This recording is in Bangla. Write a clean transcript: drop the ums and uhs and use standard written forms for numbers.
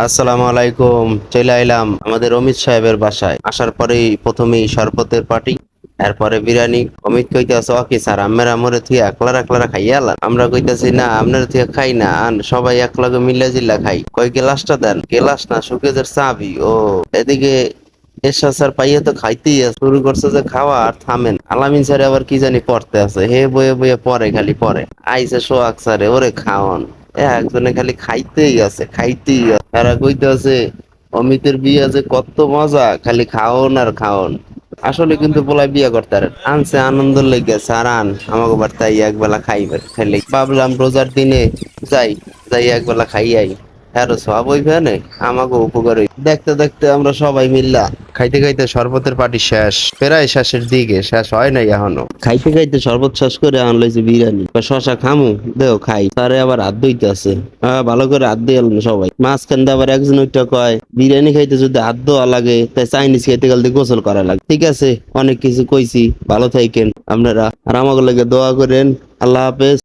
আসসালামু আলাইকুম। চলে আইলাম আমাদের অমিত সাহেবের বাসায়। আসার পরেই প্রথমেই শরবতের পার্টি, এরপরে বিরিয়ানি। অমিত কইতাছে ওকে স্যার আমরা আমরে থুই একলারা একলারা খাইয়া আলাম। আমরা কইতাছি না আপনার থুই খাই না, আন সবাই একলগে মিল্লা জিল্লা খাই। কয় গেলাসটা দেন। গেলাস না, শোকেজের চাবি। ও এদিকে এরশাদ স্যার পাইয়া তো খাইতেই আছে, শুরু করছে যে খাওয়া আর থামেন। আলামিন স্যার আবার কি জানি পড়তে আছে, হে বয়ে বয়ে পরে খালি পরে। আইসে সোহাগ স্যারে ওরে খাওয়ান, একজনে খালি খাইতেই আছে খাইতেই আছে। এরা কইতেছে অমিতের বিয়ে যে কত মজা, খালি খাওন আর খাওন। আসলে কিন্তু পোলায় বিয়ে করতে পারে আনছে আনন্দ লেগে সারান আমাকে বার্তাই একবেলা খাইবে খাইলে ভাবলাম রোজার দিনে যাই যাই একবেলা খাই আই। হ্যাঁ সব ওইখানে আমাকে উপকার দেখতে দেখতে আমরা সবাই মিল্লা খাইতে খাইতে শরবতের পার্টি শেষ, প্রায় শেষের দিকে, শেষ হয় নাই এখনো। খাইতে খাইতে শরবত শেষ করে আনলাইছে বিরিয়ানি। শশা খামু দেও খাই, তারে আবার হাত ধুইতে আছে। ভালো করে হাত দিয়ে এলাম সবাই। মাঝখান দিয়ে আবার একজন ওইটা কয় বিরিয়ানি খাইতে যদি হাত ধোয়া লাগে তাই চাইনিজ খাইতে গেলে গোসল করা লাগে। ঠিক আছে, অনেক কিছু কইছি, ভালো থাকেন আপনারা আর আমাকে লাগে দোয়া করেন। আল্লাহ হাফেজ।